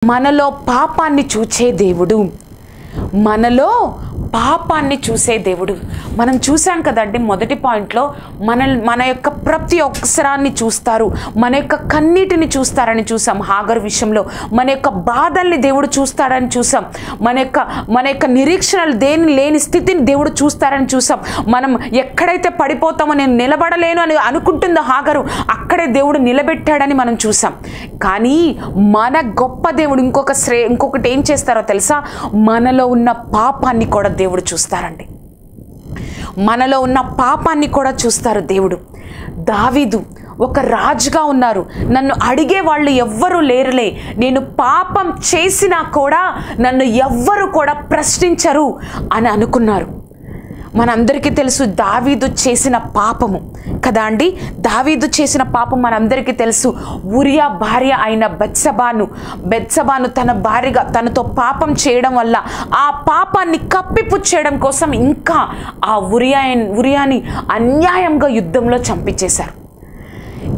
మనలో పాపాన్ని చూచే దేవుడు, మనలో పాపాన్ని చూసే దేవుడు. మనం చూసాం కదండి మొదటి పాయింట్లో, మన యొక్క ప్రతి ఒక్కసారాన్ని చూస్తారు, మన యొక్క కన్నీటిని చూస్తారని చూసాం. హాగరు విషయంలో మన యొక్క బాధల్ని దేవుడు చూస్తాడని చూసాం. మన యొక్క నిరీక్షణలు దేని లేని స్థితిని దేవుడు చూస్తారని చూసాం. మనం ఎక్కడైతే పడిపోతామో, నేను నిలబడలేను అని అనుకుంటుందో హాగరు, అక్కడే దేవుడు నిలబెట్టాడని మనం చూసాం. కానీ మన గొప్ప దేవుడు ఇంకొకటి ఏం చేస్తారో తెలుసా? మనలో ఉన్న పాపాన్ని కూడా దేవుడు చూస్తారండి. మనలో ఉన్న పాపాన్ని కూడా చూస్తారు దేవుడు. దావీదు ఒక రాజుగా ఉన్నారు, నన్ను అడిగే వాళ్ళు ఎవ్వరూ లేరులే, నేను పాపం చేసినా కూడా నన్ను ఎవ్వరు కూడా ప్రశ్నించరు అని అనుకున్నారు. మనందరికీ తెలుసు దావీదు చేసిన పాపము కదా అండి. దావీదు చేసిన పాపం మనందరికీ తెలుసు. ఉరియా భార్య అయిన బెత్సబాను తన భార్యగా తనతో పాపం చేయడం వల్ల ఆ పాపాన్ని కప్పిపుచ్చేయడం కోసం ఇంకా ఆ ఉరియాని అన్యాయంగా యుద్ధంలో చంపించేశారు.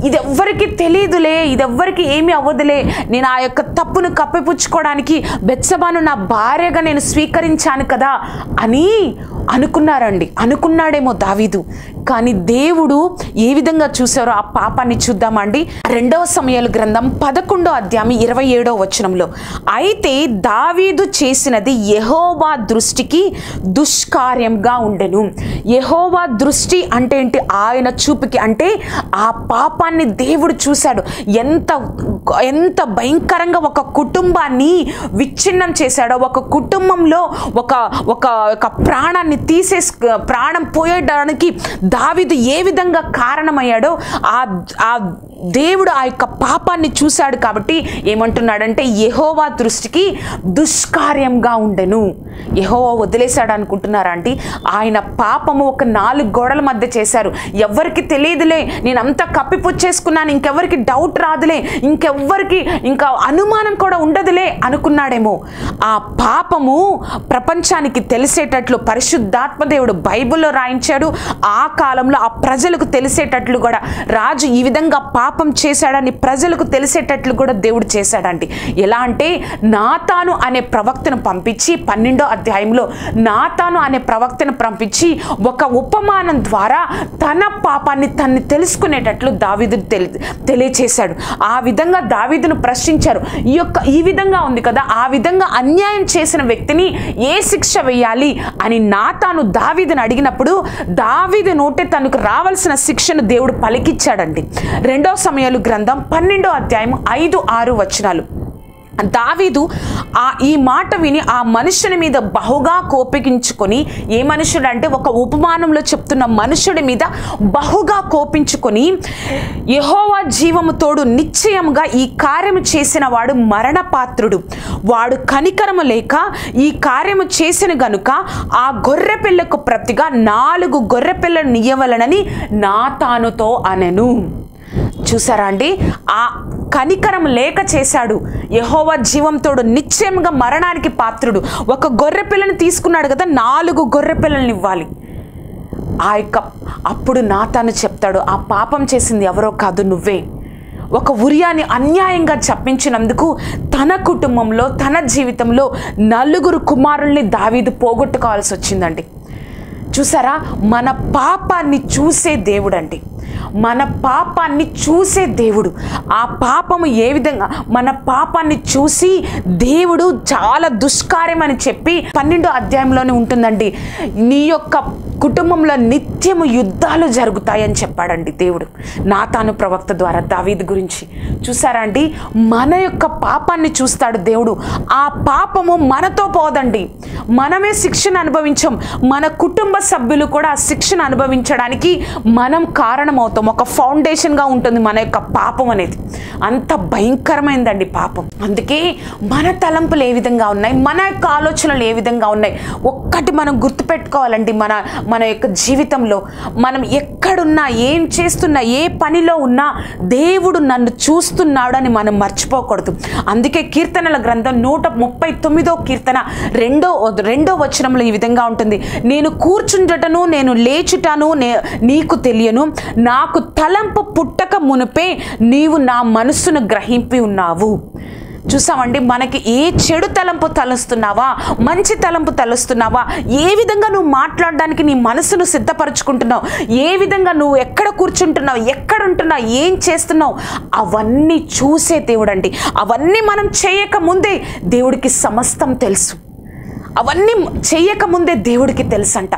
ఇది ఎవ్వరికి తెలియదులే, ఇది ఎవ్వరికి ఏమీ అవ్వదులే, నేను ఆ యొక్క తప్పును కప్పిపుచ్చుకోవడానికి బెత్సబాను నా భార్యగా నేను స్వీకరించాను కదా అని అనుకున్నాడేమో దావీదు. కానీ దేవుడు ఏ విధంగా చూసారో ఆ పాపాన్ని చూద్దామండి. 2వ సమూయేలు గ్రంథం 11వ అధ్యాయం 27వ వచనంలో, అయితే దావీదు చేసినది యెహోవా దృష్టికి దుష్కార్యంగా ఉండెను. యెహోవా దృష్టి అంటే ఏంటి? ఆయన చూపుకి, అంటే ఆ పాపాన్ని దేవుడు చూశాడు. ఎంత భయంకరంగా ఒక కుటుంబాన్ని విచ్ఛిన్నం చేశాడో, ఒక కుటుంబంలో ఒక ప్రాణాన్ని ప్రాణం పోయడానికి దావీదు ఏ విధంగా కారణమయ్యాడో ఆ దేవుడు ఆ యొక్క పాపాన్ని చూశాడు. కాబట్టి ఏమంటున్నాడంటే, యెహోవా దృష్టికి దుష్కార్యంగా ఉండెను. యెహోవా వదిలేశాడు అనుకుంటున్నారా అండి? ఆయన పాపము ఒక 4 గోడల మధ్య చేశారు. ఎవరికి తెలియదులే, నేను అంతా కప్పిపుచ్చేసుకున్నాను, ఇంకెవరికి డౌట్ రాదులే, ఇంకా అనుమానం కూడా ఉండదులే అనుకున్నాడేమో. ఆ పాపము ప్రపంచానికి తెలిసేటట్లు పరిశుద్ధాత్మ దేవుడు బైబిల్లో రాయించాడు. ఆ కాలంలో ఆ ప్రజలకు తెలిసేటట్లు కూడా, రాజు ఈ విధంగా పాపం చేశాడని ప్రజలకు తెలిసేటట్లు కూడా దేవుడు చేశాడండి. ఎలా అంటే, నాతాను అనే ప్రవక్తను పంపించి 12వ అధ్యాయంలో నాతాను అనే ప్రవక్తను పంపించి ఒక ఉపమానం ద్వారా తన పాపాన్ని తన్ని తెలుసుకునేటట్లు దావీదు తెలియచేశాడు. ఆ విధంగా దావీదును ప్రశ్నించారు. ఈ విధంగా ఉంది కదా, ఆ విధంగా అన్యాయం చేసిన వ్యక్తిని ఏ శిక్ష వేయాలి అని నాతాను దావీదును అడిగినప్పుడు, దావీదు నోటే తనకు రావాల్సిన శిక్షను దేవుడు పలికిచ్చాడండి. 2వ సమూయేలు గ్రంథం 12వ అధ్యాయం 5-6 వచనాలు. దావీదు ఈ మాట విని ఆ మనుషుని మీద బహుగా కోపించుకొని, ఏ మనుషుడు అంటే ఒక ఉపమానంలో చెప్తున్న మనుషుడి మీద బహుగా కోపించుకొని, యెహోవా జీవము తోడు నిశ్చయముగా ఈ కార్యము చేసిన వాడు మరణపాత్రుడు, వాడు కనికరము లేక ఈ కార్యము చేసిన గనుక ఆ గొర్రె పిల్లకు ప్రతిగా 4 గొర్రె పిల్లను ఇయ్యవలనని నాతానుతో అనెను. చూసారా అండి? ఆ కనికరం లేక చేశాడు. యెహోవా జీవంతోడు నిశ్చయంగా మరణానికి పాత్రుడు. ఒక గొర్రె పిల్లని తీసుకున్నాడు కదా, 4 గొర్రె పిల్లల్ని ఇవ్వాలి. అప్పుడు నాతాను చెప్తాడు, ఆ పాపం చేసింది ఎవరో కాదు, నువ్వే. ఒక ఉరియాని అన్యాయంగా చంపించినందుకు తన కుటుంబంలో, తన జీవితంలో 4 కుమారుల్ని దావీదు పోగొట్టుకోవాల్సి వచ్చిందండి. చూసారా? మన పాపాన్ని చూసే దేవుడు అండి, మన పాపాన్ని చూసే దేవుడు. ఆ పాపము ఏ విధంగా, మన పాపాన్ని చూసి దేవుడు చాలా దుష్కార్యం అని చెప్పి 12వ అధ్యాయంలోనే ఉంటుందండి, నీ యొక్క కుటుంబంలో నిత్యము యుద్ధాలు జరుగుతాయని చెప్పాడండి దేవుడు నాతాను ప్రవక్త ద్వారా దావీదు గురించి. చూసారా అండి? మన యొక్క పాపాన్ని చూస్తాడు దేవుడు. ఆ పాపము మనతో పోదండి, మనమే శిక్షను అనుభవించాం, మన కుటుంబ సభ్యులు కూడా ఆ శిక్షను అనుభవించడానికి మనం కారణమవుతాం. ఒక ఫౌండేషన్గా ఉంటుంది మన యొక్క పాపం అనేది. అంత భయంకరమైందండి పాపం. అందుకే మన తలంపులు ఏ విధంగా ఉన్నాయి, మన యొక్క ఆలోచనలు ఏ విధంగా ఉన్నాయి, ఒక్కటి మనం గుర్తుపెట్టుకోవాలండి. మన యొక్క జీవితంలో మనం ఎక్కడున్నా, ఏం చేస్తున్నా, ఏ పనిలో ఉన్నా దేవుడు నన్ను చూస్తున్నాడు అని మనం మర్చిపోకూడదు. అందుకే కీర్తనల గ్రంథం 139వ కీర్తన 2వ వచనంలో ఈ విధంగా ఉంటుంది, నేను కూర్చుండటను నేను లేచుటను నీకు తెలియను, నాకు తలంపు పుట్టక మునిపే నీవు నా మనసును గ్రహింపి ఉన్నావు. చూసామండి, మనకి ఏ చెడు తలంపు తలుస్తున్నావా, మంచి తలంపు తలుస్తున్నావా, ఏ విధంగా నువ్వు మాట్లాడడానికి నీ మనసును సిద్ధపరచుకుంటున్నావు, ఏ విధంగా నువ్వు ఎక్కడ కూర్చుంటున్నావు, ఎక్కడ ఉంటున్నావు, ఏం చేస్తున్నావు, అవన్నీ చూసే దేవుడండి. అవన్నీ మనం చేయక ముందే దేవుడికి సమస్తం తెలుసు. అవన్నీ చేయకముందే దేవుడికి తెలుసంట.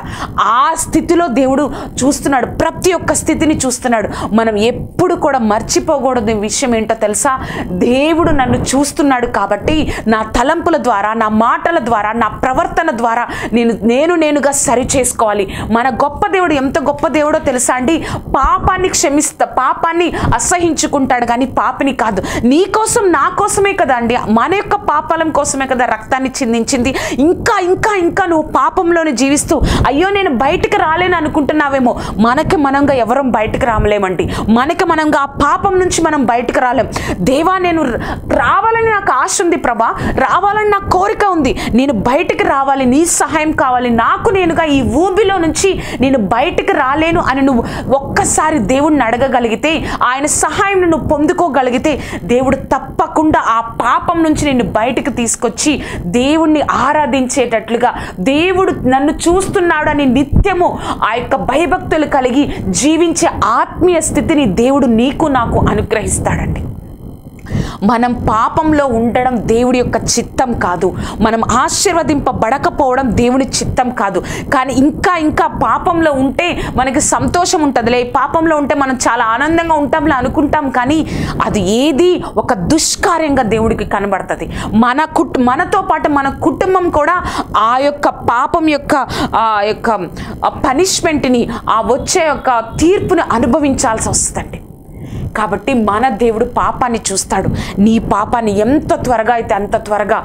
ఆ స్థితిలో దేవుడు చూస్తున్నాడు, ప్రతి ఒక్క స్థితిని చూస్తున్నాడు. మనం ఎప్పుడు కూడా మర్చిపోకూడదు విషయం ఏంటో తెలుసా? దేవుడు నన్ను చూస్తున్నాడు కాబట్టి నా తలంపుల ద్వారా, నా మాటల ద్వారా, నా ప్రవర్తన ద్వారా నేనుగా సరి చేసుకోవాలి. మన గొప్ప దేవుడు ఎంత గొప్ప దేవుడో తెలుసా అండి? పాపాన్ని అసహించుకుంటాడు కానీ పాపిని కాదు. నీ కోసం, నా కోసమే కదా అండి, మన యొక్క పాపాలం కోసమే కదా రక్తాన్ని చిందించింది. ఇంకా ఇంకా ఇంకా నువ్వు పాపంలోనే జీవిస్తూ అయ్యో నేను బయటికి రాలేను అనుకుంటున్నావేమో. మనంగా ఎవరం బయటికి రాలేమండి. మనంగా ఆ పాపం నుంచి మనం బయటికి రాలేం. దేవా, నేను రావాలని నాకు ఆశ ఉంది ప్రభా, రావాలని నాకు కోరిక ఉంది, నేను బయటికి రావాలి, నీ సహాయం కావాలి, నాకు నేనుగా ఈ ఊబిలో నుంచి నేను బయటికి రాలేను అని నువ్వు ఒక్కసారి దేవుణ్ణి అడగగలిగితే, ఆయన సహాయం నువ్వు పొందుకోగలిగితే, దేవుడు తప్పకుండా ఆ పాపం నుంచి నిన్ను బయటికి తీసుకొచ్చి దేవుణ్ణి ఆరాధించేటట్లుగా, దేవుడు నన్ను చూస్తున్నాడని నిత్యము ఆ యొక్క భయభక్తులు కలిగి జీవించే ఆత్మీయ స్థితిని దేవుడు నీకు నాకు అనుగ్రహిస్తాడండి. మనం పాపంలో ఉండడం దేవుడి యొక్క చిత్తం కాదు. మనం ఆశీర్వదింపబడకపోవడం దేవుని చిత్తం కాదు. కానీ ఇంకా ఇంకా పాపంలో ఉంటే మనకి సంతోషం ఉంటుందిలే, పాపంలో ఉంటే మనం చాలా ఆనందంగా ఉంటాంలే అనుకుంటాం. కానీ అది ఏది ఒక దుష్కార్యంగా దేవుడికి కనబడుతుంది. మనతో పాటు మన కుటుంబం కూడా ఆ యొక్క పాపం యొక్క పనిష్మెంట్ని, ఆ వచ్చే యొక్క తీర్పుని అనుభవించాల్సి వస్తుందండి. కాబట్టి మన దేవుడు పాపాన్ని చూస్తాడు. నీ పాపాన్ని ఎంత త్వరగా అయితే అంత త్వరగా